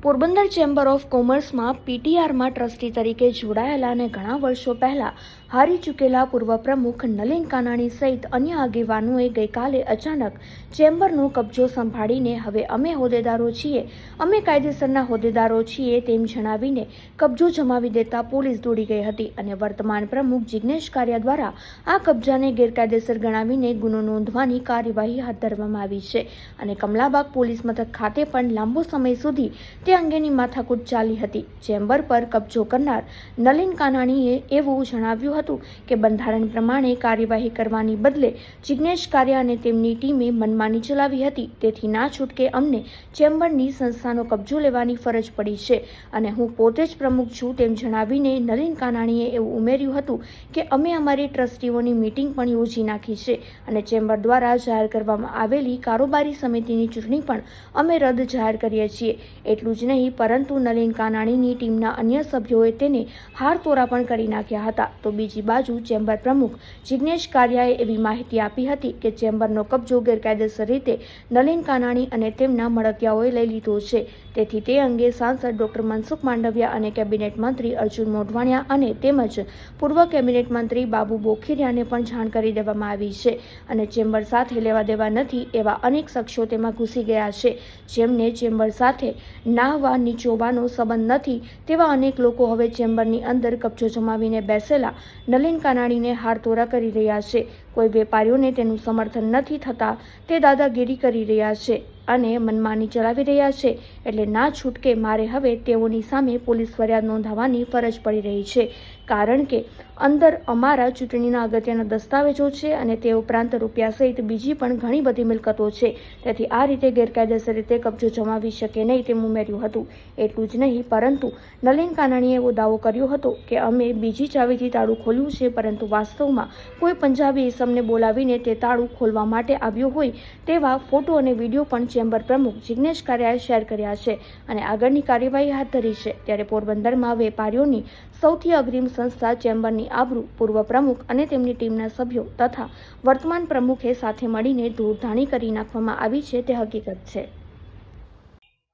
Porbandar chamber of કોમર્સમાં પીટીઆરમાં trustee તરીકે જોડાયેલા અને ઘણા વર્ષો પહેલા હારી ચૂકેલા પૂર્વ પ્રમુખ નલિન કાનાણી સહિત અન્ય આગેવાનોએ ગઈકાલે અચાનક ચેમ્બરનો કબજો સંભાળીને હવે અમે હોદ્દેદારો છીએ, અમે કાયદેસરના હોદ્દેદારો છીએ તેમ જણાવીને કબજો જમાવી દેતા પોલીસ દોડી ગઈ હતી અને વર્તમાન પ્રમુખ જિગ્નેશ કારિયા દ્વારા આ કબજાને ગેરકાયદેસર ગણાવીને ગુનો નોંધવાની કાર્યવાહી હાથ ધરવામાં આવી છે અને કમલાબાગ પોલીસ મથક ખાતે પણ લાંબો સમય સુધી તે અંગેની માથાકૂટ ચાલી હતી। ચેમ્બર પર કબજો કરનાર નલિન કાનાણીએ એવું જણાવ્યું હતું કે બંધારણ પ્રમાણે કાર્યવાહી કરવાની બદલે જિગ્નેશ કારિયા અને તેમની ટીમે મનમાની ચલાવી હતી, તેથી ના છૂટકે અમને ચેમ્બરની સંસ્થાનો કબજો લેવાની ફરજ પડી છે અને હું પોતે જ પ્રમુખ છું તેમ જણાવીને નલિન કાનાણીએ એવું ઉમેર્યું હતું કે અમે અમારી ટ્રસ્ટીઓની મીટિંગ પણ યોજી નાખી છે અને ચેમ્બર દ્વારા જાહેર કરવામાં આવેલી કારોબારી સમિતિની ચૂંટણી પણ અમે રદ જાહેર કરીએ છીએ। એટલું જ નહીં પરંતુ નલિન કાનાણીની ટીમના અન્ય સભ્યોએ તેને હાર તોરા પણ કરી નાખ્યા હતા। તો બીજી બાજુ ચેમ્બર પ્રમુખ જિગ્નેશ કારિયાએ એવી માહિતી આપી હતી કે ચેમ્બરનો કબજો ગેરકાયદેસર રીતે નલિન કાનાણી અને તેમના મળતિયાઓએ લઈ લીધો છે, તેથી તે અંગે સાંસદ ડોક્ટર મનસુખ માંડવિયા અને કેબિનેટ મંત્રી અર્જુન મોઢવાણિયા અને તેમજ પૂર્વ કેબિનેટ મંત્રી બાબુ બોખીરિયાને પણ જાણ કરી દેવામાં આવી છે અને ચેમ્બર સાથે લેવા દેવા નથી એવા અનેક શખ્સો તેમાં ઘૂસી ગયા છે, જેમને ચેમ્બર સાથે નાહવા નીચોવાનો સંબંધ નથી તેવા અનેક લોકો હવે ચેમ્બરની અંદર કબજો જમાવીને બેસેલા નલિન કાનાણીને હારતોરા કરી રહ્યા છે। કોઈ વેપારીઓને તેનું સમર્થન નથી થતા તે દાદાગીરી કરી રહ્યા છે અને મનમાની ચલાવી રહ્યા છે, એટલે ના છૂટકે મારે હવે તેઓની સામે પોલીસ ફરિયાદ નોંધાવવાની ફરજ પડી રહી છે, કારણ કે અંદર અમારા ચૂંટણીના અગત્યના દસ્તાવેજો છે અને તે ઉપરાંત રૂપિયા સહિત બીજી પણ ઘણી બધી મિલકતો છે, તેથી આ રીતે ગેરકાયદેસર રીતે કબજો જમાવી શકે નહીં તેમ ઉમેર્યું હતું। એટલું જ નહીં પરંતુ નલિન કાનાણીએ એવો દાવો કર્યો હતો કે અમે બીજી ચાવીથી તાળું ખોલ્યું છે, પરંતુ વાસ્તવમાં કોઈ પંજાબી ઇસમને બોલાવીને તે તાળું ખોલવા માટે આવ્યો હોય તેવા ફોટો અને વિડીયો પણ ચેમ્બર પ્રમુખ જિગ્નેશ કારિયાએ શેર કર્યા છે અને આગળની કાર્યવાહી હાથ ધરી છે। ત્યારે પોરબંદરમાં વેપારીઓની સૌથી અગ્રીમ સંસ્થા ચેમ્બરની આબરૂ પૂર્વ પ્રમુખ અને તેમની ટીમના સભ્યો તથા વર્તમાન પ્રમુખે સાથે મળીને ધૂળધાણી કરી નાખવામાં આવી છે તે હકીકત છે।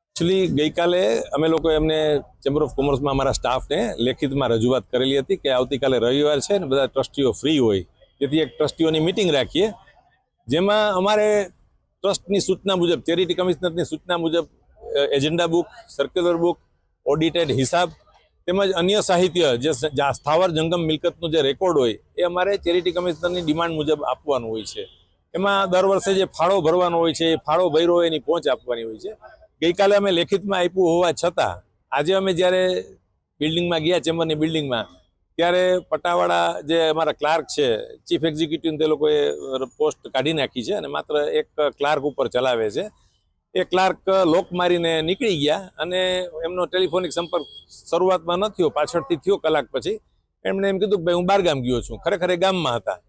એકચ્યુઅલી ગઈકાલે અમે લોકો એમને ચેમ્બર ઓફ કોમર્સમાં અમારા સ્ટાફને લેખિતમાં રજૂઆત કરેલી હતી કે આવતીકાલે રવિવાર છે ને બધા ટ્રસ્ટીઓ ફ્રી હોય, તેથી એક ટ્રસ્ટીઓની મિટિંગ રાખીએ જેમાં અમારે ટ્રસ્ટની સૂચના મુજબ, ચેરિટી કમિશનરની સૂચના મુજબ agenda book, circular book, audited હિસાબ તેમજ અન્ય સાહિત્ય જે સ્થાવર જંગમ મિલકતનું જે રેકોર્ડ હોય એ અમારે ચેરિટી કમિશનરની ડિમાન્ડ મુજબ આપવાનું હોય છે। એમાં દર વર્ષે જે ફાળો ભરવાનો હોય છે એ ફાળો ભર્યો હોય એની પહોંચ આપવાની હોય છે। ગઈકાલે અમે લેખિતમાં આપ્યું હોવા છતાં આજે અમે જ્યારે બિલ્ડિંગમાં ગયા, ચેમ્બરની બિલ્ડિંગમાં, ત્યારે પટાવાળા જે અમારા ક્લાર્ક છે, ચીફ એક્ઝિક્યુટિવ, તે લોકોએ પોસ્ટ કાઢી નાખી છે અને માત્ર એક ક્લાર્ક ઉપર ચલાવે છે। એ ક્લાર્ક લોક મારીને નીકળી ગયા અને એમનો ટેલિફોનિક સંપર્ક શરૂઆતમાં ન થયો, પાછળથી થયો કલાક પછી। એમણે એમ કીધું કે ભાઈ હું બહારગામ ગયો છું, ખરેખર એ ગામમાં હતા।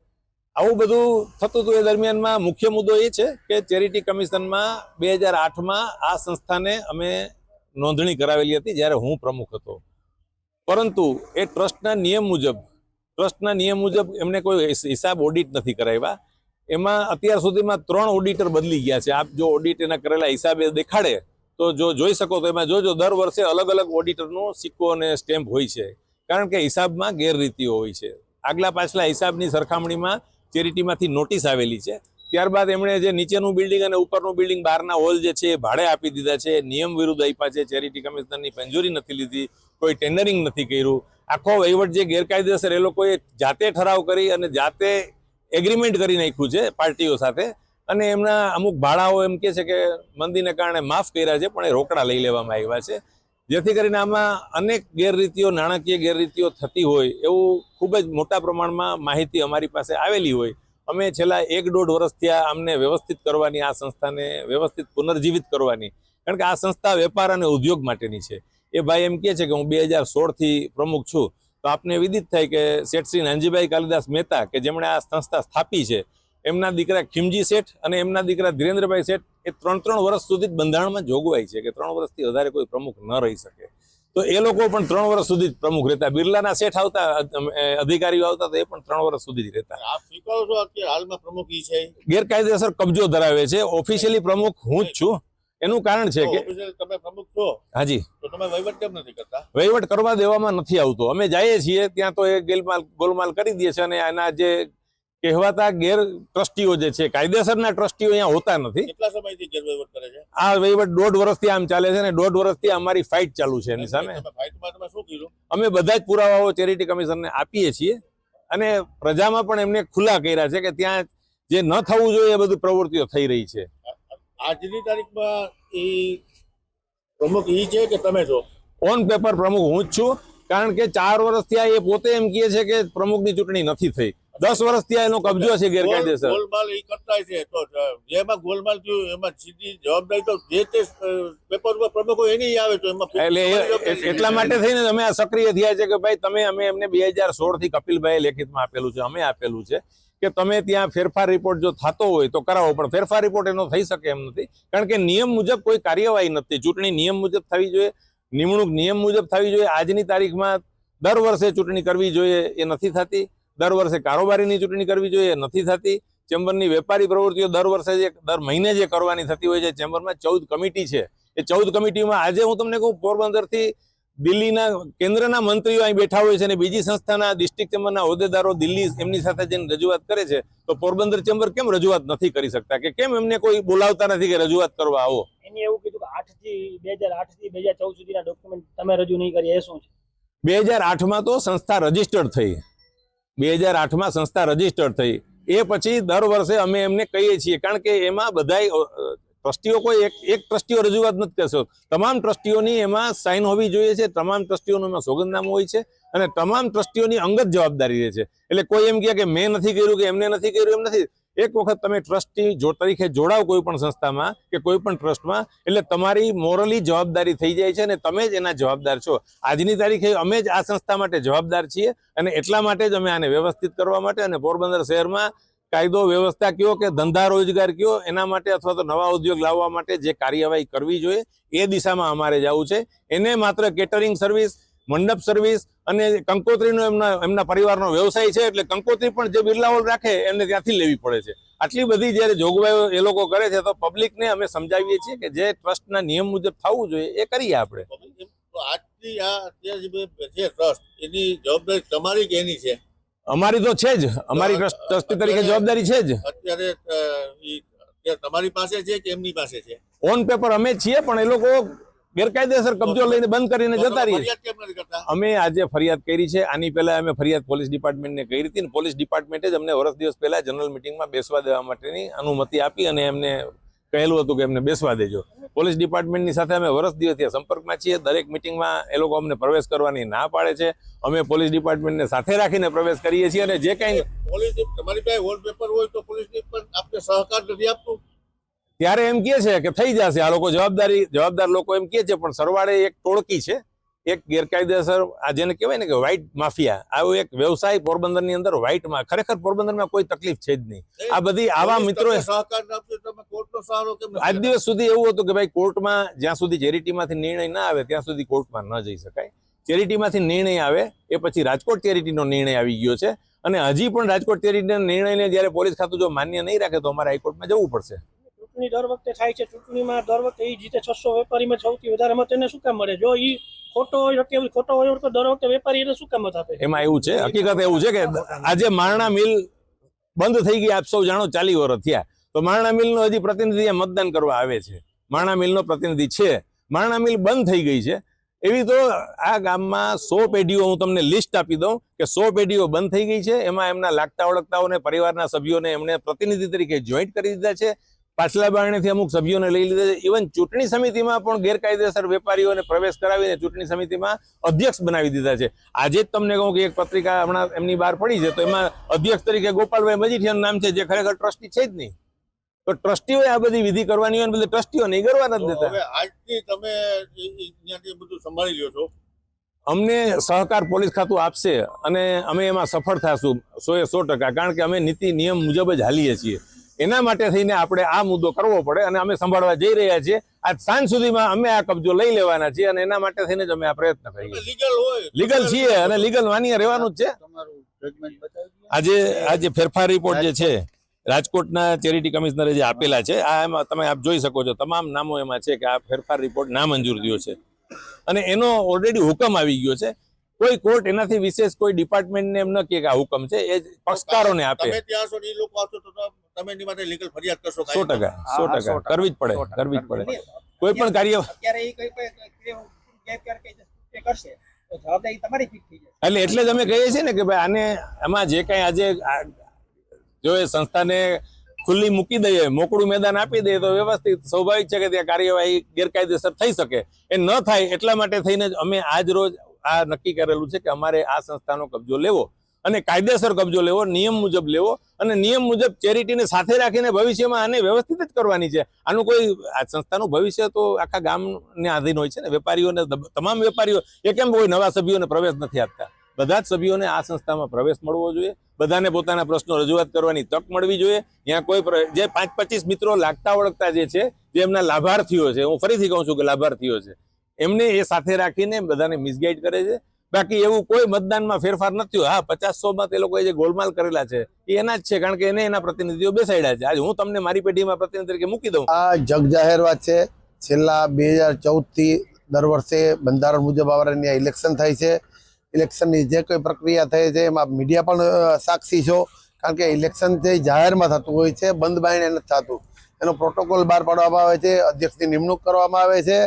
આવું બધું થતું હતું। એ દરમિયાનમાં મુખ્ય મુદ્દો એ છે કે ચેરિટી કમિશનમાં 2008માં આ સંસ્થાને અમે નોંધણી કરાવેલી હતી જ્યારે હું પ્રમુખ હતો, પરંતુ એ ટ્રસ્ટના નિયમ મુજબ એમને કોઈ હિસાબ ઓડિટ નથી કરાવ્યા। એમાં અત્યાર સુધીમાં 3 ઓડિટર બદલી ગયા છે। આપ જો ઓડિટ એના કરેલા હિસાબે દેખાડે તો જો જોઈ શકો તો એમાં જોજો દર વર્ષે અલગ અલગ ઓડિટરનો સિક્કો અને સ્ટેમ્પ હોય છે, કારણ કે હિસાબમાં ગેરરીતિઓ હોય છે। આગલા પાછલા હિસાબની સરખામણીમાં ચેરિટીમાંથી નોટિસ આવેલી છે, ત્યારબાદ એમણે જે નીચેનું બિલ્ડિંગ અને ઉપરનું બિલ્ડિંગ, બહારના હોલ જે છે એ ભાડે આપી દીધા છે, નિયમ વિરુદ્ધ આપ્યા છે, ચેરિટી કમિશનરની મંજૂરી નથી લીધી, કોઈ ટેન્ડરિંગ નથી કર્યું। આખો વહીવટ જે ગેરકાયદેસર, એ લોકોએ જાતે ઠરાવ કરી અને જાતે એગ્રીમેન્ટ કરી નાખ્યું છે પાર્ટીઓ સાથે, અને એમના અમુક ભાડાઓ એમ કે છે કે મંદીને કારણે માફ કર્યા છે, પણ એ રોકડા લઈ લેવામાં આવ્યા છે, જેથી કરીને આમાં અનેક ગેરરીતિઓ, નાણાકીય ગેરરીતિઓ થતી હોય એવું ખૂબ જ મોટા પ્રમાણમાં માહિતી અમારી પાસે આવેલી હોય। અમે છેલ્લા 1-1.5 વર્ષથી આમને વ્યવસ્થિત કરવાની, આ સંસ્થાને વ્યવસ્થિત પુનર્જીવિત કરવાની, કારણ કે આ સંસ્થા વેપાર અને ઉદ્યોગ માટેની છે। એ ભાઈ એમ કહે છે કે હું 2016થી પ્રમુખ છું, તો આપને વિદિત થાય કે શેઠ શ્રી નાનજીભાઈ કાલિદાસ મહેતા કે જેમણે આ સંસ્થા સ્થાપી છે, એમના દીકરા ખીમજી શેઠ અને એમના દીકરા ધીરેન્દ્રભાઈ શેઠ, એ 3 વર્ષ સુધી બંધારણમાં જોગવાઈ છે કે 3 વર્ષથી વધારે કોઈ પ્રમુખ ન રહી શકે, તો એ લોકો પણ 3 વર્ષ સુધી જ પ્રમુખ રહેતા। બિરલાના શેઠ આવતા, અધિકારીઓ આવતા તો એ પણ 3 વર્ષ સુધી જ રહેતા। આપ સ્વીકારો છો કે હાલમાં પ્રમુખ છે, ગેરકાયદેસર કબજો ધરાવે છે, ઓફિશિયલી પ્રમુખ હું જ છું, એનું કારણ છે કે ઓફિસિયલ તમે પ્રમુખ છો હાજી તો તમે વહીવટ કેમ નથી કરતા? વહીવટ કરવા દેવામાં નથી આવતો. અમે જઈએ છીએ ત્યાં તો એ ગોલમાલ કરી દે છે અને આના જે કહેવાતા ગેર ટ્રસ્ટીઓ જે છે, કાયદેસરના ટ્રસ્ટીઓ અહીંયા હોતા નથી. કેટલા સમયથી ગેરવહીવટ કરે છે? આ વહીવટ 1.5 વર્ષથી આમ ચાલે છે અને 1.5 વર્ષથી અમારી ફાઇટ ચાલુ છે એની સામે. તમે ફાઇટમાં તમે શું કીધું? અમે બધા જ પુરાવાઓ ચેરિટી કમિશનને આપીએ છીએ અને પ્રજામાં પણ એમને ખુલ્લા કર્યા છે કે ત્યાં જે ન થવું જોઈએ એ બધી પ્રવૃત્તિઓ થઈ રહી છે. આજની તારીખમાં એ પ્રમુખ ઈ છે કે તમે છો? ઓન પેપર પ્રમુખ હું જ છું, કારણ કે 4 વર્ષથી આ એ પોતે એમ કહે છે કે પ્રમુખની ચૂંટણી નથી થઈ. 10 વર્ષથી આ એનો કબજો છે ગેરકાયદેસર. ગોલમાલ એ કરતા છે તો જેમાં ગોલમાલ થયું એમાં સીધી જવાબદારી તો જે તે પેપર ઉપર પ્રમુખો એની આવે તો એમાં એટલે એટલા માટે થઈને અમે આ સક્રિય થયા છે કે ભાઈ અમે એમને 2016 થી કપિલભાઈ લેખિતમાં આપેલું છે, અમે આપેલું છે કે તમે ત્યાં ફેરફાર રિપોર્ટ જો થતો હોય તો કરાવો, પણ ફેરફાર રિપોર્ટ એનો થઈ શકે એમ નથી, કારણ કે નિયમ મુજબ કોઈ કાર્યવાહી નથી. ચૂંટણી નિયમ મુજબ થવી જોઈએ, નિમણૂક નિયમ મુજબ થવી જોઈએ. આજની તારીખમાં દર વર્ષે ચૂંટણી કરવી જોઈએ એ નથી થતી. દર વર્ષે કારોબારીની ચૂંટણી કરવી જોઈએ એ નથી થતી. ચેમ્બરની વેપારી પ્રવૃત્તિઓ દર મહિને જે કરવાની થતી હોય છે. ચેમ્બરમાં 14 કમિટી છે. એ 14 કમિટીમાં આજે હું તમને કહું, પોરબંદરથી દિલ્હીના કેન્દ્રના મંત્રીઓ અહીં બેઠા હોય છે અને બીજી સંસ્થાના ડિસ્ટ્રિક્ટ ચેમ્બરના હોદ્દેદારો દિલ્હી એમની સાથે જઈને રજૂઆત કરે છે, તો પોરબંદર ચેમ્બર કેમ રજૂઆત નથી કરી શકતા? કે કેમ એમને કોઈ બોલાવતા નથી કે રજૂઆત કરવા આવો? એને એવું કીધું કે 2008 થી 2014 સુધીના ડોક્યુમેન્ટ તમે રજૂ નહીં કરી, એ શું છે? 2008માં તો સંસ્થા રજીસ્ટર્ડ થઈ. 2008માં સંસ્થા રજીસ્ટર્ડ થઈ. એ પછી દર વર્ષે અમે એમને કહીએ છીએ, કારણ કે એમાં બધાય ટ્રસ્ટીઓ કોઈ એક ટ્રસ્ટીઓ રજૂઆત નથી કરશો. તમામ ટ્રસ્ટીઓની એમાં સાઇન હોવી જોઈએ છે. તમામ ટ્રસ્ટીઓનું એમાં સોગંદનામું હોય છે અને તમામ ટ્રસ્ટીઓની અંગત જવાબદારી રહે છે. એટલે કોઈ એમ કહે કે મેં નથી કર્યું કે એમને નથી કર્યું, એમ નથી. એક વખત તમે ટ્રસ્ટી તરીકે જોડાવ કોઈ પણ સંસ્થામાં કે કોઈ પણ ટ્રસ્ટમાં, એટલે તમારી મોરલી જવાબદારી થઈ જાય છે અને તમે જ એના જવાબદાર છો. આજની તારીખે અમે જ આ સંસ્થા માટે જવાબદાર છીએ અને એટલા માટે જ અમે આને વ્યવસ્થિત કરવા માટે અને પોરબંદર શહેરમાં કાયદો વ્યવસ્થા કયો કે ધંધા રોજગાર કયો એના માટે અથવા તો નવા ઉદ્યોગ લાવવા માટે જે કાર્યવાહી કરવી જોઈએ એ દિશામાં અમારે જવું છે. એને માત્ર કેટરિંગ સર્વિસ, મંડપ સર્વિસ અને કંકોત્રીનો એમના પરિવારનો વ્યવસાય છે, એટલે કંકોત્રી પણ જે બિરલાઓ રાખે એમને ત્યાંથી લેવી પડે છે. આટલી બધી જ્યારે જોગવાઈઓ એ લોકો કરે છે તો પબ્લિકને અમે સમજાવીએ છીએ કે જે ટ્રસ્ટના નિયમ મુજબ થવું જોઈએ એ કરીએ આપણે. આજથી આ અત્યારે જે ટ્રસ્ટ એની જવાબદારી તમારી કે એની છે? અમારી તો છે જ. અમારી ટ્રસ્ટી તરીકે જવાબદારી છે જ. અત્યારે તમારી પાસે છે કે એમની પાસે છે? ઓન પેપર અમે જ છીએ, પણ એ લોકો ગેરકાયદેસર કબજો લઈને બંધ કરીને જતા રહીએ. ફરિયાદ કેમ નથી કરતા? અમે આજે ફરિયાદ કરી છે. આની પહેલા અમે ફરિયાદ પોલીસ ડિપાર્ટમેન્ટને કરી હતી. પોલીસ ડિપાર્ટમેન્ટે જ અમને વર્ષ દિવસ પહેલા જનરલ મિટિંગમાં બેસવા દેવા માટેની અનુમતિ આપી અને એમને કહેલું હતું કે એમને બેસવા દેજો. પોલીસ ડિપાર્ટમેન્ટની સાથે અમે વર્ષ દિવસથી સંપર્કમાં છીએ. દરેક મિટિંગમાં એ લોકો અમને પ્રવેશ કરવાની ના પાડે છે. અમે પોલીસ ડિપાર્ટમેન્ટને સાથે રાખીને પ્રવેશ કરીએ છીએ અને જે કંઈ પોલીસ તમારી પાસે વોલપેપર હોય તો પોલીસ પણ આપને સહકાર નથી આપતું? ત્યારે એમ કહે છે કે થઈ જશે, આ લોકો જવાબદાર લોકો એમ કહે છે, પણ સરવાળે એક ટોળકી છે, એક ગેરકાયદેસર આ જેને કહેવાય ને કે વ્હાઇટ માફિયા, આવો એક વ્યવસાય પોરબંદરની અંદર વ્હાઇટમાં, ખરેખર પોરબંદરમાં કોઈ તકલીફ છે જ નહીં. આ બધી આવા મિત્રો સહકાર ન આપે તમે કોર્ટનો સહારો કેમ? આજ દિવસ સુધી એવું હતું કે ભાઈ કોર્ટમાં જ્યાં સુધી ચેરિટીમાંથી નિર્ણય ના આવે ત્યાં સુધી કોર્ટમાં ન જઈ શકાય. ચેરિટીમાંથી નિર્ણય આવે એ પછી રાજકોટ ચેરિટીનો નિર્ણય આવી ગયો છે અને હજી પણ રાજકોટ ચેરિટીના નિર્ણયને જ્યારે પોલીસ ખાતું જો માન્ય નહીં રાખે તો અમારે હાઈકોર્ટમાં જવું પડશે. ચૂંટણી દર વખતે થાય છે, ચૂંટણીમાં દર વખતે એ જીતે 600 વેપારીમાં સૌથી વધારે મત એને શું કામ મળે? જો એ ખોટો હોય કે ખોટો હોય તો દર વખતે વેપારી એને શું કામ મત આપે? એમાં એવું છે, હકીકત એવું છે કે આજે મારણા મિલ બંધ થઈ ગઈ, આપ સૌ જાણો 40 વર્ષ થયા, તો મારણા મિલનો હજી પ્રતિનિધિ મતદાન કરવા આવે છે. મારણા મિલનો પ્રતિનિધિ છે, મારણા મિલ બંધ થઈ ગઈ છે. એવી તો આ ગામમાં 100 પેઢીઓ, હું તમને લિસ્ટ આપી દઉં કે 100 પેઢીઓ બંધ થઈ ગઈ છે. એમાં એમના લાગતા ઓળખતાઓને, પરિવારના સભ્યોને એમણે પ્રતિનિધિ તરીકે જોઈન્ટ કરી દીધા છે. પાછલા બારણેથી અમુક સભ્યોને લઈ લીધા છે. ઇવન ચૂંટણી સમિતિમાં પણ ગેરકાયદેસર વેપારીઓને પ્રવેશ કરાવીને ચૂંટણી સમિતિમાં અધ્યક્ષ બનાવી દીધા છે. આજે જ તમને કહું કે એક પત્રિકા હમણાં એમની બહાર પડી છે, તો એમાં અધ્યક્ષ તરીકે ગોપાલભાઈ મજીઠિયાનું નામ છે, જે ખરેખર ટ્રસ્ટી છે જ નહીં. તો ટ્રસ્ટીઓએ આ બધી વિધિ કરવાની હોય, બધી ટ્રસ્ટીઓ નહીં કરવા નથી દેતા. હવે આજથી તમે ત્યાંથી બધું સંભાળી લ્યો છો? અમને સહકાર પોલીસ ખાતું આપશે અને અમે એમાં સફળ થશું 100%, કારણ કે અમે નીતિ નિયમ મુજબ જ હાલીએ છીએ. એના માટે થઈને આપણે આ મુદ્દો કરવો પડે અને અમે સંભાળવા જઈ રહ્યા છીએ. આજ સાંજ સુધીમાં અમે આ કબજો લઈ લેવાના છીએ અને એના માટે થઈને જ અમે આ પ્રયત્ન કરીએ. લીગલ છીએ અને લીગલ માન્ય રહેવાનું જ છે. આજે ફેરફાર રિપોર્ટ જે છે રાજકોટના ચેરિટી કમિશનરે જે આપેલા છે આ એમાં તમે આપ જોઈ શકો છો, તમામ નામો એમાં છે કે આ ફેરફાર રિપોર્ટ નામંજૂર થયો છે અને એનો ઓલરેડી હુકમ આવી ગયો છે. કોઈ કોર્ટ એનાથી વિશેષ કોઈ ડિપાર્ટમેન્ટને એમ ન કહે કે આ હુકમ છે, એ પક્ષકારોને આપે. તમે ત્યાં છો ને એ લોકો આવશો તો તમે એની માટે લીગલ ફરિયાદ કરશો? 100% કરવી જ પડે. કોઈ પણ કાર્ય એટલે જ અમે કહીએ છીએ ને કે ભાઈ આને આમાં જે કઈ આજે જો એ સંસ્થાને ખુલ્લી મૂકી દઈએ, મોકળું મેદાન આપી દઈએ તો વ્યવસ્થિત સ્વાભાવિક છે કે ત્યાં કાર્યવાહી ગેરકાયદેસર થઈ શકે. એ ન થાય એટલા માટે થઈને જ અમે આજ રોજ આ નક્કી કરેલું છે કે અમારે આ સંસ્થાનો કબજો લેવો અને કાયદેસર કબજો લેવો, નિયમ મુજબ લેવો અને નિયમ મુજબ ચેરિટીને સાથે રાખીને ભવિષ્યમાં આને વ્યવસ્થિત જ કરવાની છે. આનું કોઈ આ સંસ્થાનું ભવિષ્ય તો આખા ગામને આધીન હોય છે ને. વેપારીઓને, તમામ વેપારીઓ એ કેમ કોઈ નવા સભ્યોને પ્રવેશ નથી આપતા? બધા જ સભ્યોને આ સંસ્થામાં પ્રવેશ મળવો જોઈએ. બધાને પોતાના પ્રશ્નો રજૂઆત કરવાની તક મળવી જોઈએ. ત્યાં કોઈ જે 5-25 મિત્રો લાગતા ઓળખતા જે છે, જે એમના લાભાર્થીઓ છે, હું ફરીથી કહું છું કે લાભાર્થીઓ છે, એમને એ સાથે રાખીને બધાને મિસગાઈડ કરે છે. બાકી એવું કોઈ મતદાનમાં ફેરફાર નથી થયો. હા, 50-100 તે લોકોએ જે ગોલમાલ કરેલા છે એ એના જ છે, કારણ કે એને એના પ્રતિનિધિઓ બેસાડ્યા છે. આજે હું તમને મારી પેઢીમાં પ્રતિનિધિ તરીકે મૂકી દઉં. આ જગ જાહેર વાત છે. છેલ્લા 2014 થી દર વર્ષે બંધારણ મુજબ અમારે ઇલેક્શન થાય છે. ઇલેક્શનની જે કોઈ પ્રક્રિયા થઈ છે એમાં મીડિયા પણ સાક્ષી છો, કારણ કે ઇલેક્શન જે જાહેરમાં થતું હોય છે, બંધ બાઈને નથી થતું. એનો પ્રોટોકોલ બહાર પાડવામાં આવે છે, અધ્યક્ષની નિમણૂક કરવામાં આવે છે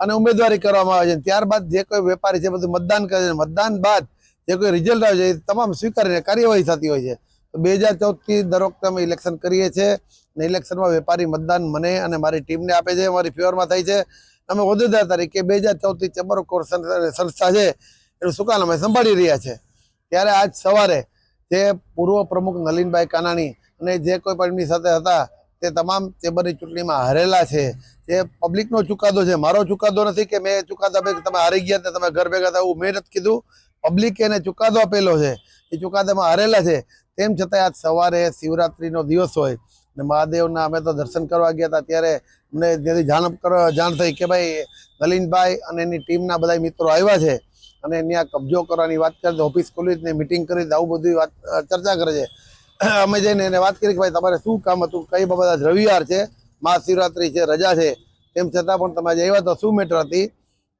અને ઉમેદવારી કરવામાં આવે છે. ત્યારબાદ જે કોઈ વેપારી છે બધું મતદાન કરે છે. મતદાન બાદ જે કોઈ રિઝલ્ટ આવે છે એ તમામ સ્વીકારીને કાર્યવાહી થતી હોય છે. તો 2014 થી દર વખતે અમે ઇલેક્શન કરીએ છીએ અને ઇલેક્શનમાં વેપારી મતદાન મને અને મારી ટીમને આપે છે, અમારી ફેવરમાં થાય છે. અમે હોદ્દેદાર તરીકે 2014 થી ચેમ્બર ઓફ કોમર્સ સંસ્થા છે એનું સુકાન અમે સંભાળી રહ્યા છે. ત્યારે આજ સવારે જે પૂર્વ પ્રમુખ નલિનભાઈ કાનાણી અને જે કોઈ પણ એમની સાથે હતા તે તમામ ચેમ્બરની ચૂંટણીમાં હારેલા છે. જે પબ્લિકનો ચુકાદો છે, મારો ચુકાદો નથી કે મેં ચુકાદો આપે કે તમે હારી ગયા ને તમે ઘર ભેગા થવું, મેં નથી કીધું. પબ્લિકે એને ચુકાદો આપેલો છે, એ ચુકાદામાં હારેલા છે. તેમ છતાં આજ સવારે શિવરાત્રીનો દિવસ હોય અને મહાદેવના અમે તો દર્શન કરવા ગયા હતા, ત્યારે અમને ત્યાંથી જાણ થઈ કે ભાઈ નલિનભાઈ અને એની ટીમના બધા મિત્રો આવ્યા છે અને ત્યાં કબજો કરવાની વાત કરે, ઓફિસ ખોલી મિટિંગ કરી, આવું બધી વાત ચર્ચા કરે છે. અમે જઈને એને વાત કરી કે ભાઈ તમારે શું કામ હતું, કઈ બાબત? આજ રવિવાર છે, મહાશિવરાત્રી છે, રજા છે, તેમ છતાં પણ તમે આવ્યા તો શું મેટર હતી?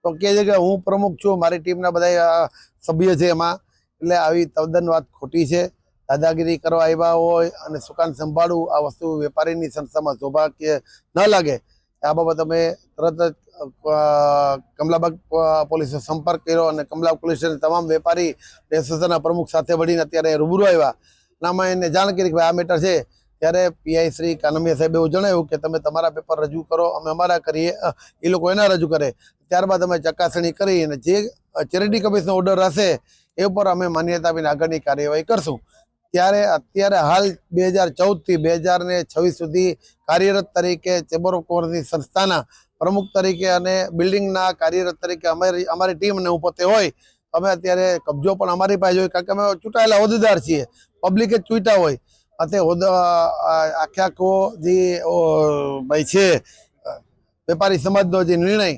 તો કહે છે કે હું પ્રમુખ છું, મારી ટીમના બધા સભ્ય છે એમાં. એટલે આવી તદ્દન વાત ખોટી છે. દાદાગીરી કરવા આવ્યા હોય અને સુકાન સંભાળવું, આ વસ્તુ વેપારીની સંસ્થામાં સૌભાગ્ય ન લાગે. આ બાબત અમે તરત જ કમલાબાગ પોલીસે સંપર્ક કર્યો અને કમલાબાગ પોલીસ તમામ વેપારી એસોસિએશનના પ્રમુખ સાથે મળીને અત્યારે રૂબરૂ આવ્યા. નામાં એને જાણ કરી કે ભાઈ આ મેટર છે. ત્યારે પીઆઈ શ્રી કાનમિયા સાહેબ એવું જણાવ્યું કે તમે તમારા પેપર રજૂ કરો, અમે અમારા કરીએ, એ લોકો એના રજૂ કરે. ત્યારબાદ અમે ચકાસણી કરી અને જે ચેરિટી કમિશનનો ઓર્ડર હશે એ ઉપર અમે માન્યતા આપીને આગળની કાર્યવાહી કરશું. ત્યારે અત્યારે હાલ 2014 થી 2026 સુધી કાર્યરત તરીકે ચેમ્બર ઓફ કોમર્સની સંસ્થાના પ્રમુખ તરીકે અને બિલ્ડિંગના કાર્યરત તરીકે અમારી ટીમને હું પોતે હોય. અમે અત્યારે કબજો પણ અમારી પાસે હોય, કારણ કે અમે ચૂંટાયેલા હોદ્દેદાર છીએ, પબ્લિકે જ ચૂંટ્યા હોય. તે આખે આખો જે ભાઈ છે વેપારી સમાજનો જે નિર્ણય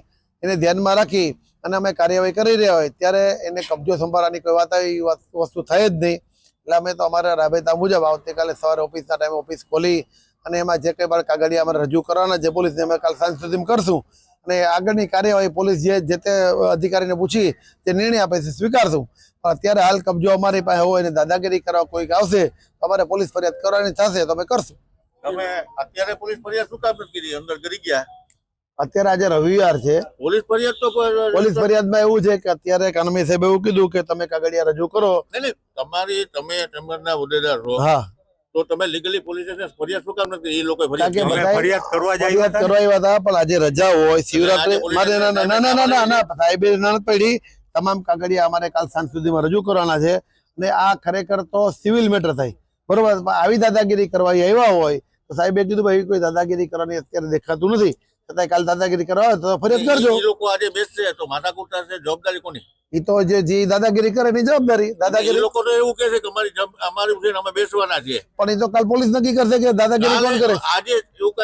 એને ધ્યાનમાં રાખી અને અમે કાર્યવાહી કરી રહ્યા હોય ત્યારે એને કબજો સંભાળવાની કોઈ વાત આવી વસ્તુ થઈ જ નહીં. એટલે અમે તો અમારા રાબેતા મુજબ આવતીકાલે સવારે ઓફિસના ટાઈમે ઓફિસ ખોલી અને એમાં જે કંઈ પણ કાગળિયા અમારે રજૂ કરવાના છે પોલીસને અમે કાલ સાંજ સુધીમાં કરશું અને આગળની કાર્યવાહી પોલીસ જે તે અધિકારીને પૂછી જે નિર્ણય આપે છે સ્વીકારશું. પણ અત્યારે હાલ કબજો અમારી પાસે હોય અને દાદાગીરી કરવા કોઈક આવશે તો અમારે પોલીસ ફરિયાદ કરવાની થશે તો અમે કરશું. તમે અત્યારે પોલીસ ફરિયાદ શું કામ નથી કરી? અંદર કરી ગયા. અત્યારે આજે રવિવાર છે. પોલીસ ફરિયાદ તો પોલીસ ફરિયાદમાં એવું છે કે અત્યારે કાનમી સાહેબ એવું કીધું કે તમે કાગળિયા રજૂ કરો. તમે ચેમ્બરના હોદ્દેદાર છો, હા, તો તમે લીગલી પોલીસ સ્ટેશન ફરિયાદ શું કામ નથી? એ લોકો ફરિયાદ કરવા ફરિયાદ આવ્યા હતા પણ આજે રજા હોય, શિવરાત્રી ના સાહેબે ના પડી. તમામ કાગળિયા અમારે કાલ સાંજ સુધીમાં રજૂ કરવાના છે અને આ ખરેખર તો સિવિલ મેટર થાય, બરોબર. આવી દાદાગીરી કરવા આવ્યા હોય તો સાહેબે કીધું ભાઈ કોઈ દાદાગીરી કરવાની અત્યારે દેખાતું નથી, છતાં કાલ દાદાગીરી કરવા હોય તો ફરિયાદ કરજો. એ લોકો આજે બેસશે તો માથાકૂટ થશે, જવાબદારી કોની? એ તો જે દાદાગીરી કરે એની જવાબદારી. દાદાગીરી લોકો તો એવું કહે છે કે અમારી છે અમે બેસવાના છીએ, પણ એ તો કાલ પોલીસ નક્કી કરશે કે દાદાગીરી કોણ કરે.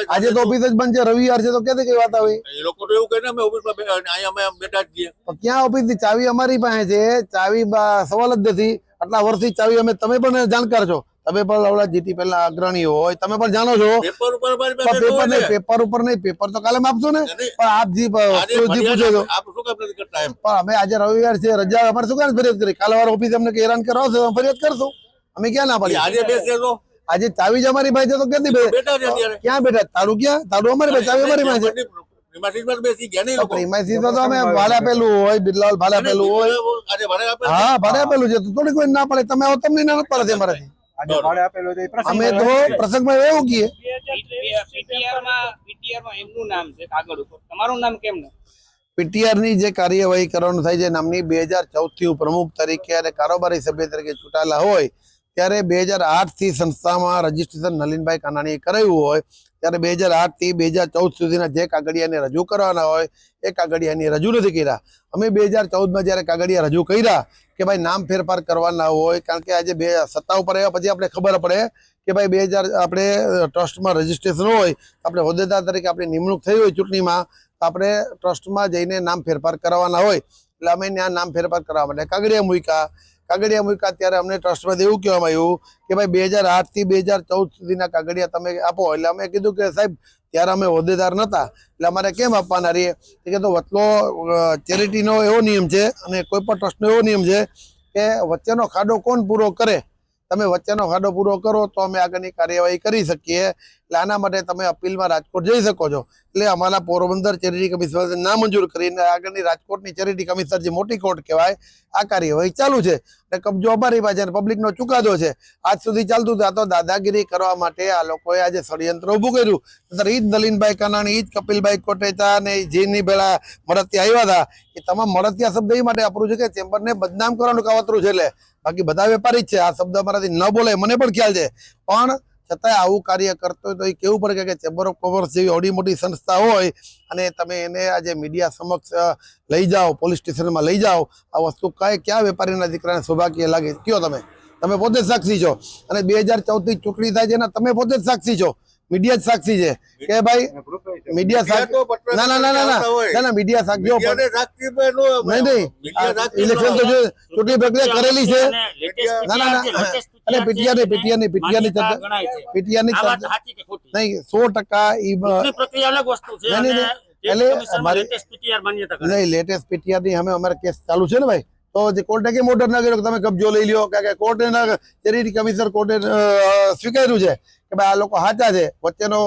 આજે તો ઓફિસ જ બંધ છે, રવિવાર છે તો ક્યાંથી કઈ વાત આવી? એ લોકો તો એવું કહે ને અમે ઓફિસમાં અહીંયા અમે બેઠા જ છીએ. ક્યાં ઓફિસ ની ચાવી અમારી પાસે છે, ચાવી સવાલ જ નથી. આટલા વર્ષથી ચાવી અમે, તમે પણ જાણકાર છો, તમે પણ ઓલા GTPL ના અગ્રણી હોય, તમે પણ જાણો છો. પેપર ઉપર અમારી પાસે પણ ન હોય પેપર ને. નહીં, પેપર ઉપર નહીં, પેપર તો કાલે આપશો ને. નહીં. પણ આપ જી આજે પૂછો છો ફરિયાદ આપ શું કામ નથી કરતા એમ? પણ અમે આજે રવિવાર છે, રજા, અમારે શું કામ ફરિયાદ કરી? કાલે વાર ઓફિસ અમને હેરાન કરવા આવશે, અમે ફરિયાદ કરશું. અમે ક્યાં ના પાડીએ? આજે બેસે તો આજે ચાવી જ અમારી પાસે છે તો ક્યાંથી બેઠા છે અત્યારે. ક્યાં બેઠા? તારું ક્યાં? તારું અમારી પાસે, ચાવી અમારી પાસે છે. પ્રિમાઇસીસમાં બેસી ગયા નહીં લોકો. પ્રેમાઇસીસમાં તો અમે ભાડે આપેલું હોય, બિરલાલ ભાડે આપેલું હોય. આજે ભાડે આપેલું. હા, ભાડે આપેલું છે તો થોડી કોઈ ના પડે. તમે આવો, તમને ના પડે અમારાથી. અમે તો પ્રસંગમાં એવું કહીએ. પીટીઆરમાં એમનું નામ છે કાગળ ઉપર, તમારું નામ કેમ ન? પીટીઆર ની જે કાર્યવાહી કરવાનું થાય છે, નામની 2014 થી પ્રમુખ તરીકે અને કારોબારી સભ્ય તરીકે ચૂંટાયેલા હોય ત્યારે 2008 થી સંસ્થામાં રજીસ્ટ્રેશન નલિનભાઈ કાનાણીએ કરાવ્યું હોય ત્યારે 2008 થી 2014 સુધીના જે કાગળિયાને રજૂ કરવાના હોય એ કાગળિયાને રજૂ નથી કર્યા. અમે 2014માં જ્યારે કાગળિયા રજૂ કર્યા કે ભાઈ નામ ફેરફાર કરવાના હોય, કારણ કે આજે સત્તા ઉપર આવ્યા પછી આપણે ખબર પડે કે ભાઈ 2000 આપણે ટ્રસ્ટમાં રજીસ્ટ્રેશન હોય, આપણે હોદ્દેદાર તરીકે આપણી નિમણૂક થઈ હોય ચૂંટણીમાં, આપણે ટ્રસ્ટમાં જઈને નામ ફેરફાર કરવાના હોય એટલે અમે ત્યાં નામ ફેરફાર કરવા માટે કાગળિયા મૂક્યા. ત્યારે અમને ટ્રસ્ટમાંથી એવું કહેવામાં આવ્યું કે ભાઈ 2008 થી 2014 સુધીના કાગળિયા તમે આપો. એટલે અમે કીધું કે સાહેબ ત્યારે અમે હોદ્દેદાર નહોતા એટલે અમારે કેમ આપવાના રહીએ? કે તો વચલો ચેરિટીનો એવો નિયમ છે અને કોઈ પણ ટ્રસ્ટનો એવો નિયમ છે કે વચ્ચેનો ખાડો કોણ પૂરો કરે? તમે વચ્ચેનો ખાડો પૂરો કરો તો અમે આગળની કાર્યવાહી કરી શકીએ. એટલે આના માટે તમે અપીલમાં રાજકોટ જઈ શકો છો. એટલે અમારા પોરબંદર ચેરિટી કમિશનર નામંજૂર કરીને આગળની રાજકોટની ચેરિટી કમિશનર જે મોટી કોર્ટ કહેવાય આ કાર્યવાહી ચાલુ છે. અને કબજો અમારી પાસે અને પબ્લિકનો ચુકાદો છે. આજ સુધી ચાલતું હતું. આ તો દાદાગીરી કરવા માટે આ લોકોએ આજે ષડયંત્ર ઊભું કર્યું. ઈ જ નલિનભાઈ કાનાણી, ઈ જ કપિલભાઈ કોટેચા અને જેની પેલા મળતિયા આવ્યા હતા એ તમામ મળતિયા શબ્દ એ માટે વાપરું છે કે ચેમ્બરને બદનામ કરવાનું કાવતરું છે. એટલે બાકી બધા વેપારી જ છે. આ શબ્દ અમારાથી ન બોલે મને પણ ખ્યાલ છે, પણ છતાંય આવું કાર્ય કરતો હોય તો એ કેવું પડે કે ચેમ્બર ઓફ કોમર્સ જેવી અવડી મોટી સંસ્થા હોય અને તમે એને આજે મીડિયા સમક્ષ લઈ જાઓ, પોલીસ સ્ટેશનમાં લઈ જાઓ. આ વસ્તુ ક્યાં વેપારીના દીકરાને સૌભાગ્ય લાગે? કયો તમે પોતે જ સાક્ષી છો. અને 2014 થી ચૂંટણી થાય છે ને તમે પોતે જ સાક્ષી છો. મીડિયા જ સાક્ષી છે કે ભાઈ મીડિયા સાક્ષી. ના મીડિયા સાક્ષીઓ નહીં. ઇલેક્શન તો ચૂંટણી પ્રક્રિયા કરેલી છે. અને પીટીઆરની ચર્ચા નહીં 100% નહીં. લેટેસ્ટ પીટીઆર ની અમે અમારા કેસ ચાલુ છે ને ભાઈ, તો જે કોર્ટે કેમ ઓર્ડર ના કર્યો કે તમે કબજો લઈ લ્યો? કે કોર્ટે ચેરિટી કમિશનર કોર્ટે સ્વીકાર્યું છે કે ભાઈ આ લોકો સાચા છે, વચ્ચેનો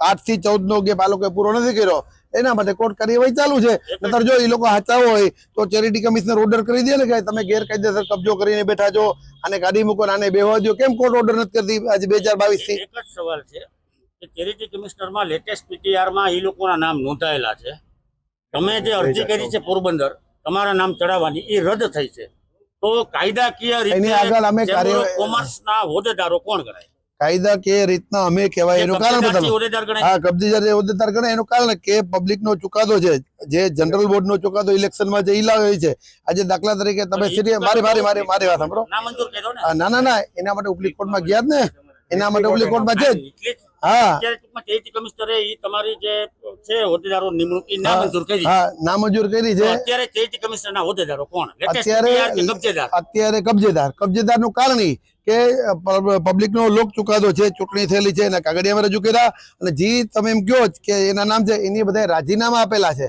8 થી 14 નો ગેપ આ લોકોએ પૂરો નથી કર્યો, એના માટે કોર્ટ કાર્યવાહી ચાલુ છે. નતર જો એ લોકો સાચા હોય તો ચેરિટી કમિશનર ઓર્ડર કરી દે ને કે તમે ગેરકાયદેસર કબજો કરીને બેઠા છો, આને ગાડી મૂકો, આને બેહવા દો. કેમ કોર્ટ ઓર્ડર નથી કરતી આજે 2022 થી? એક જ સવાલ છે કે ચેરિટી કમિશનરમાં લેટેસ્ટ પીટીઆરમાં એ લોકોના નામ નોંધાયેલા છે. તમે જે અરજી કરી છે પોરબંદર તમારા નામ ચડાવવાની એ રદ થઈ છે, તો કાયદાકીય રીતે કોમર્સના હોદ્દેદારો કોણ ગણાય? કાયદાકીય રીતના અમે કહેવાય એનું કારણ બતાવો. હા, કબજેદાર હોદ્દેદાર ગણાય એનું કારણ કે પબ્લિકનો ચુકાદો છે, જે જનરલ બોર્ડનો ચુકાદો ઇલેક્શનમાં જે લાવે છે. આજે દાખલા તરીકે તમે મારી વાત સાંભળો. ના એના માટે ઉપલી કોર્ટમાં ગયા જ ને, એના માટે ઉપલી કોર્ટમાં છે. હા, કમિશનરે તમારી જે છે હોદ્દેદારો નિમણૂક નામંજૂર કરી. હા, નામંજૂર કરી છે. અત્યારે ચેરિટી કમિશનરના હોદ્દેદારો કોણ? અત્યારે કબજેદાર નું કારણ કે પબ્લિકનો લોક ચુકાદો છે, ચૂંટણી થયેલી છે, એના કાગળિયામાં રજૂ કર્યા. અને જે તમે એમ કહો કે એના નામ છે એની બધા રાજીનામા આપેલા છે,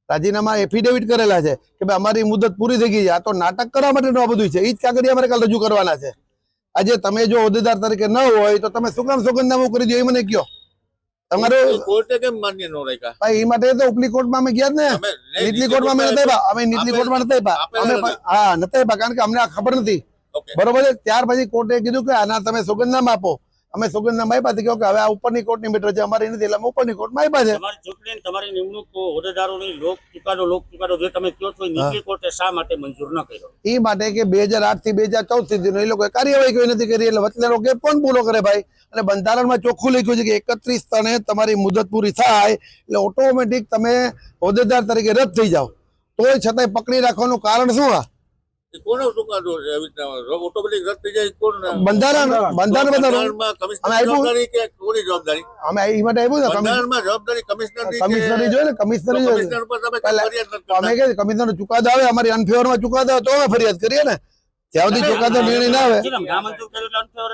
રાજીનામા એફિડેવિટ કરેલા છે કે ભાઈ અમારી મુદત પૂરી થઈ ગઈ છે. આ તો નાટક કરવા માટેનું આ બધું છે. એ જ કાગળિયા અમારે કાલ રજૂ કરવાના છે. આજે તમે જો હોદ્દેદાર તરીકે ન હોય તો તમે શું કામ સોગંદનામું કરી દો એ મને કયો? તમારું કોર્ટે કેમ માન્ય ન રાખ્યા? ભાઈ એ માટે તો ઉપલી કોર્ટમાં અમે ગયા ને, નીચલી કોર્ટમાં અમે નથી આપ્યા. અમે નીચલી કોર્ટમાં નથી આપ્યા. અમે હા નથી આપ્યા કારણ કે અમને આ ખબર નથી. બરોબર છે. ત્યાર પછી કોર્ટે કીધું કે આના તમે સોગંદનામા આપો. અમે સોગંદનામા આપ્યા કે હવે આ ઉપરની કોર્ટની મેટર છે, અમારી નથી, એટલે અમે ઉપરની કોર્ટમાં આપ્યા છે. તમારી ચૂંટણી તમારી નિમણૂક હોદ્દેદારોની લોક ચુકાદો જે તમે કહો છો નીચલી કોર્ટે શા માટે મંજૂર ન કર્યો? એ માટે કે 2008 થી 2014 સુધીનો એ લોકોએ કાર્યવાહી કોઈ નથી કરી. એટલે વચલેનો ગેપ કોણ પૂરો કરે ભાઈ? અને બંધારણમાં ચોખ્ખું લખ્યું છે કે 31 તમારી મુદત પૂરી થાય એટલે ઓટોમેટિક તમે હોદ્દેદાર તરીકે રદ થઈ જાઓ. તોય છતાંય પકડી રાખવાનું કારણ શું? આ કોનો ચુકાદો છે? ઓટોમેટિક રદ થઈ જાય? કોણ? બંધારણ જવાબદારી કે કોની જવાબદારી? અમે એ માટે આવ્યું છે. બંધારણમાં જવાબદારી કમિશનરની કમિશનરી જોઈએ ને, કમિશનરી જોઈએ. કમિશનર પર તમે ફરિયાદ નથી કરતા. અમે કે કમિશનરનો ચુકાદો આવે, અમારી અનફેવરમાં ચુકાદો આવે તો અમે ફરિયાદ કરીએ ને. જ્યાં સુધી ચુકાદો નિર્ણય ના આવે નામંજૂર કર્યો એટલે unfair